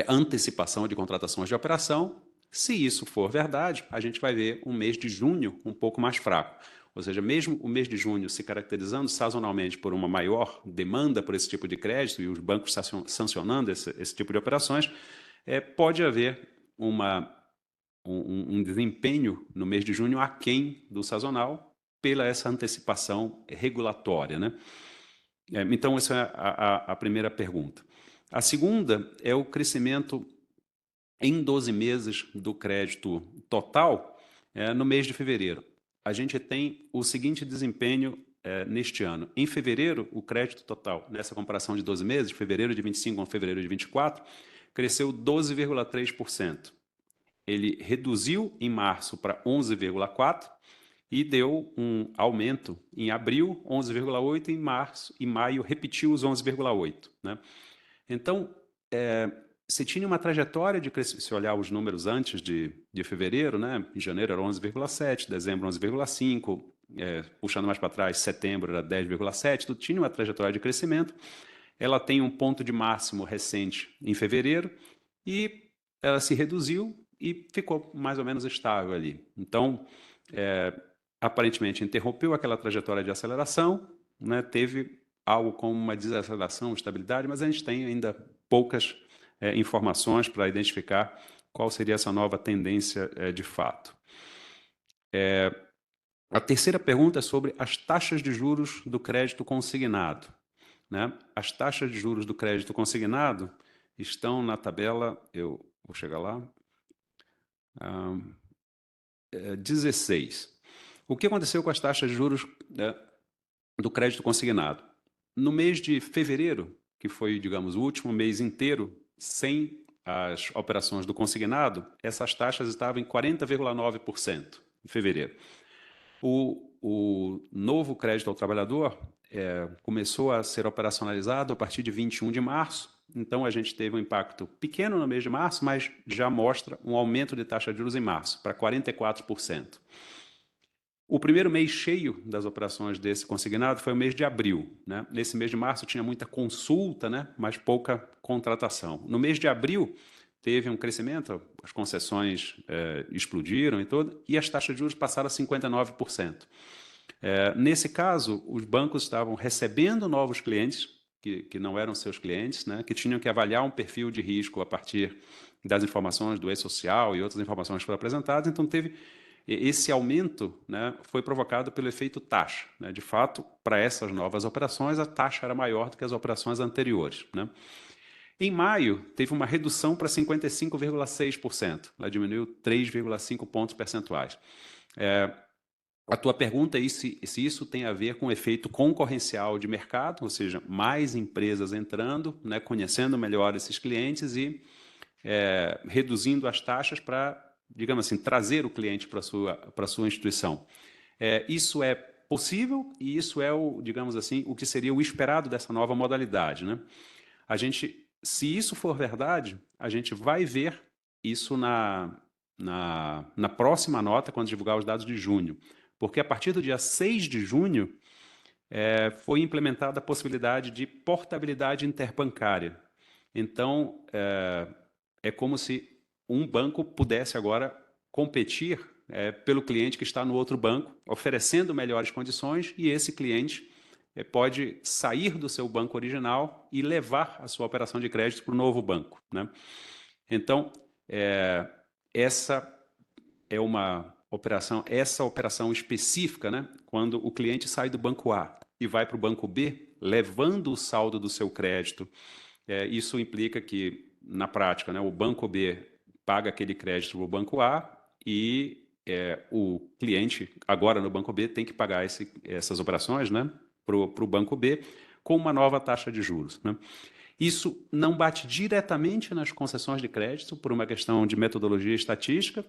antecipação de contratações de operação. Se isso for verdade, a gente vai ver um mês de junho um pouco mais fraco. Ou seja, mesmo o mês de junho se caracterizando sazonalmente por uma maior demanda por esse tipo de crédito e os bancos sancionando esse tipo de operações, pode haver um desempenho no mês de junho aquém do sazonal pela essa antecipação regulatória, né? Então, essa é a primeira pergunta. A segunda é o crescimento em 12 meses do crédito total no mês de fevereiro. A gente tem o seguinte desempenho neste ano. Em fevereiro, o crédito total, nessa comparação de 12 meses, fevereiro de 25 com fevereiro de 24, cresceu 12,3%. Ele reduziu em março para 11,4% e deu um aumento em abril, 11,8%, em março e maio repetiu os 11,8%, né? Então, você tinha uma trajetória de crescimento, se olhar os números antes de fevereiro, né? Em janeiro era 11,7%, dezembro 11,5%, puxando mais para trás, setembro era 10,7%, então tinha uma trajetória de crescimento. Ela tem um ponto de máximo recente em fevereiro e ela se reduziu e ficou mais ou menos estável ali. Então, aparentemente interrompeu aquela trajetória de aceleração, né? Teve algo como uma desaceleração, estabilidade, mas a gente tem ainda poucas informações para identificar qual seria essa nova tendência de fato. A terceira pergunta é sobre as taxas de juros do crédito consignado, né? As taxas de juros do crédito consignado estão na tabela, eu vou chegar lá, 16. O que aconteceu com as taxas de juros do crédito consignado? No mês de fevereiro, que foi, digamos, o último mês inteiro sem as operações do consignado, essas taxas estavam em 40,9% em fevereiro. O novo crédito ao trabalhador começou a ser operacionalizado a partir de 21 de março, então a gente teve um impacto pequeno no mês de março, mas já mostra um aumento de taxa de juros em março, para 44%. O primeiro mês cheio das operações desse consignado foi o mês de abril, né? Nesse mês de março tinha muita consulta, né? Mas pouca contratação. No mês de abril teve um crescimento, as concessões explodiram e as taxas de juros passaram a 59%. Nesse caso, os bancos estavam recebendo novos clientes, que não eram seus clientes, né? Que tinham que avaliar um perfil de risco a partir das informações do e-social e outras informações que foram apresentadas, então teve esse aumento, né, foi provocado pelo efeito taxa, né? De fato, para essas novas operações, a taxa era maior do que as operações anteriores, né? Em maio, teve uma redução para 55,6%. Ela diminuiu 3,5 pontos percentuais. A tua pergunta é se isso tem a ver com o efeito concorrencial de mercado, ou seja, mais empresas entrando, né, conhecendo melhor esses clientes e reduzindo as taxas para, digamos assim, trazer o cliente para a sua instituição. Isso é possível e isso é, digamos assim, o que seria o esperado dessa nova modalidade, né? Se isso for verdade, a gente vai ver isso na próxima nota, quando divulgar os dados de junho. Porque a partir do dia 6 de junho, foi implementada a possibilidade de portabilidade interbancária. Então, é como se um banco pudesse agora competir pelo cliente que está no outro banco, oferecendo melhores condições, e esse cliente pode sair do seu banco original e levar a sua operação de crédito para o novo banco, né? Então, essa é uma operação, essa operação específica, né? Quando o cliente sai do banco A e vai para o banco B, levando o saldo do seu crédito, isso implica que, na prática, né, o banco B paga aquele crédito para o banco A e o cliente, agora no banco B, tem que pagar essas operações, né, para o banco B com uma nova taxa de juros, né? Isso não bate diretamente nas concessões de crédito por uma questão de metodologia estatística.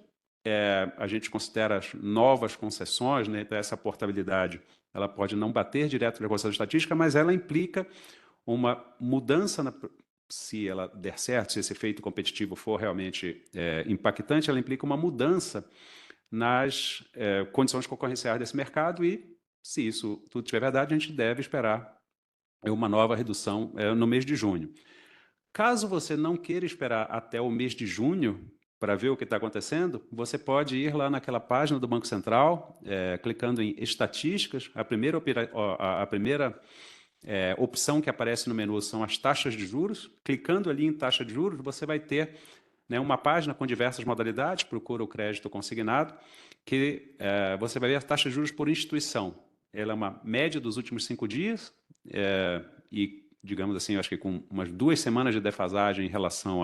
A gente considera as novas concessões, né, então essa portabilidade ela pode não bater direto na concessão estatística, mas ela implica uma mudança, se ela der certo, se esse efeito competitivo for realmente impactante, ela implica uma mudança nas condições concorrenciais desse mercado e, se isso tudo tiver verdade, a gente deve esperar uma nova redução no mês de junho. Caso você não queira esperar até o mês de junho para ver o que está acontecendo, você pode ir lá naquela página do Banco Central, clicando em estatísticas. A primeira opção que aparece no menu são as taxas de juros. Clicando ali em taxa de juros, você vai ter, né, uma página com diversas modalidades, procura o crédito consignado, que você vai ver a taxa de juros por instituição. Ela é uma média dos últimos 5 dias e, digamos assim, eu acho que com umas 2 semanas de defasagem em relação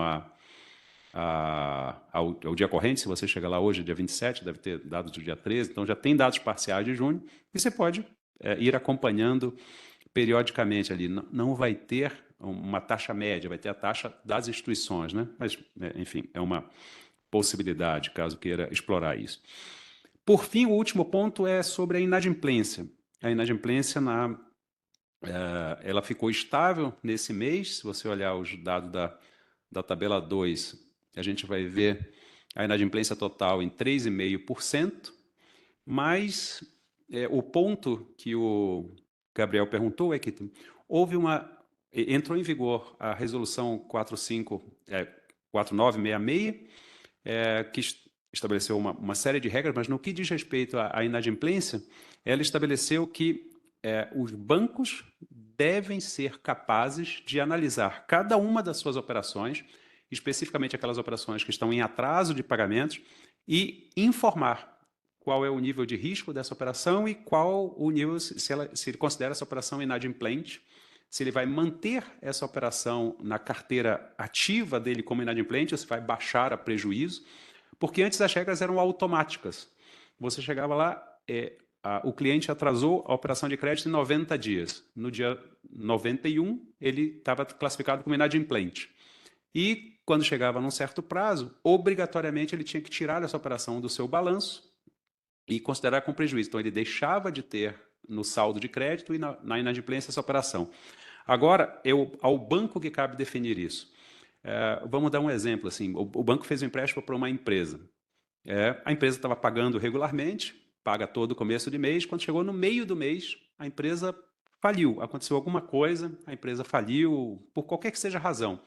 ao dia corrente. Se você chegar lá hoje, dia 27, deve ter dados do dia 13, então já tem dados parciais de junho, e você pode ir acompanhando periodicamente ali. Não vai ter uma taxa média, vai ter a taxa das instituições, né? Mas, enfim, é uma possibilidade, caso queira explorar isso. Por fim, o último ponto é sobre a inadimplência. A inadimplência ela ficou estável nesse mês. Se você olhar os dados da tabela 2, a gente vai ver a inadimplência total em 3,5%, mas o ponto que o Gabriel perguntou é que entrou em vigor a resolução 4966, que estabeleceu uma série de regras, mas no que diz respeito à inadimplência, ela estabeleceu que os bancos devem ser capazes de analisar cada uma das suas operações, especificamente aquelas operações que estão em atraso de pagamentos, e informar qual é o nível de risco dessa operação e qual o nível, se ele considera essa operação inadimplente, se ele vai manter essa operação na carteira ativa dele como inadimplente, ou se vai baixar a prejuízo, porque antes as regras eram automáticas. Você chegava lá, o cliente atrasou a operação de crédito em 90 dias. No dia 91, ele estava classificado como inadimplente. E, quando chegava num certo prazo, obrigatoriamente ele tinha que tirar essa operação do seu balanço e considerar com prejuízo. Então, ele deixava de ter no saldo de crédito e na inadimplência essa operação. Agora, ao banco que cabe definir isso. Vamos dar um exemplo. Assim, o banco fez um empréstimo para uma empresa. A empresa estava pagando regularmente, paga todo começo de mês. Quando chegou no meio do mês, a empresa faliu. Aconteceu alguma coisa, a empresa faliu, por qualquer que seja a razão.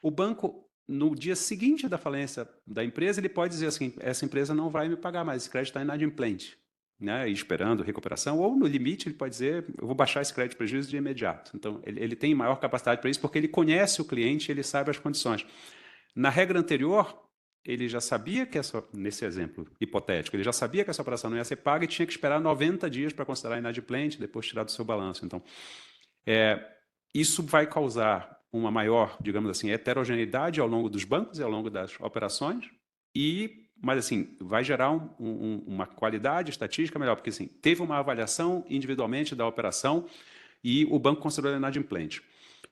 O banco, no dia seguinte da falência da empresa, ele pode dizer assim: essa empresa não vai me pagar mais, esse crédito está inadimplente, né, esperando recuperação, ou no limite ele pode dizer: eu vou baixar esse crédito de prejuízo de imediato. Então, ele tem maior capacidade para isso, porque ele conhece o cliente, ele sabe as condições. Na regra anterior, ele já sabia que nesse exemplo hipotético, ele já sabia que essa operação não ia ser paga e tinha que esperar 90 dias para considerar inadimplente, depois tirar do seu balanço. Então, isso vai causar uma maior, digamos assim, heterogeneidade ao longo dos bancos e ao longo das operações, mas assim, vai gerar uma qualidade estatística melhor, porque assim, teve uma avaliação individualmente da operação e o banco considerou inadimplente.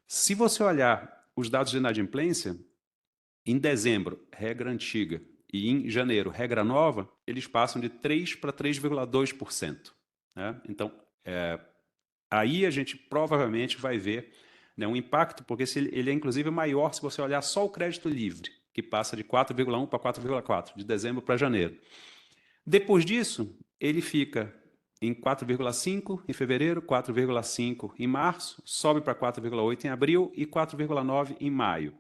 Se você olhar os dados de inadimplência, em dezembro, regra antiga, e em janeiro, regra nova, eles passam de 3% para 3,2%. Né? Então, aí a gente provavelmente vai ver, né, um impacto, porque ele é inclusive maior se você olhar só o crédito livre, que passa de 4,1 para 4,4, de dezembro para janeiro. Depois disso, ele fica em 4,5 em fevereiro, 4,5 em março, sobe para 4,8 em abril e 4,9 em maio.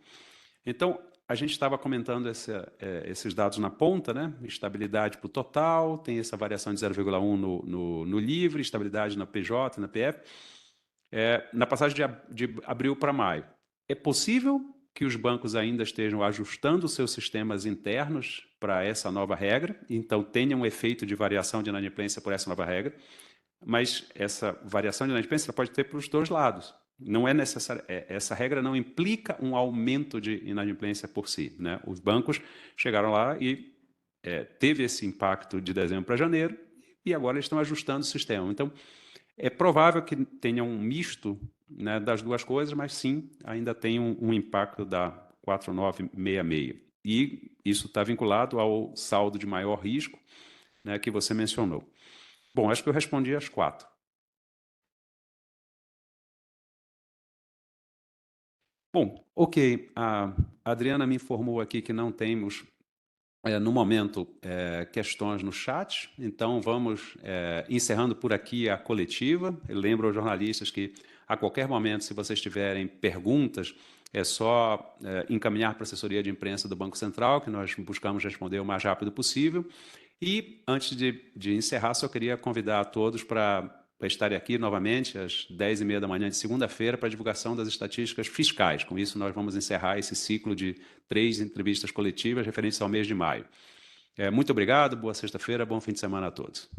Então, a gente estava comentando esses dados na ponta, né? Estabilidade para o total, tem essa variação de 0,1 no livre, estabilidade na PJ, na PF. Na passagem de abril para maio, é possível que os bancos ainda estejam ajustando os seus sistemas internos para essa nova regra, então tenha um efeito de variação de inadimplência por essa nova regra, mas essa variação de inadimplência pode ter para os dois lados. Não é necessário, essa regra não implica um aumento de inadimplência por si, né? Os bancos chegaram lá e teve esse impacto de dezembro para janeiro e agora eles estão ajustando o sistema. Então, é provável que tenha um misto, né, das duas coisas, mas sim, ainda tem um impacto da 4966. E isso está vinculado ao saldo de maior risco, né, que você mencionou. Bom, acho que eu respondi as 4. Bom, ok. A Adriana me informou aqui que não temos, no momento, questões no chat, então vamos encerrando por aqui a coletiva. Eu lembro aos jornalistas que, a qualquer momento, se vocês tiverem perguntas, é só encaminhar para a assessoria de imprensa do Banco Central, que nós buscamos responder o mais rápido possível. E, antes de encerrar, só queria convidar a todos para estarem aqui novamente às 10h30 da manhã de segunda-feira para a divulgação das estatísticas fiscais. Com isso, nós vamos encerrar esse ciclo de 3 entrevistas coletivas referentes ao mês de maio. Muito obrigado, boa sexta-feira, bom fim de semana a todos.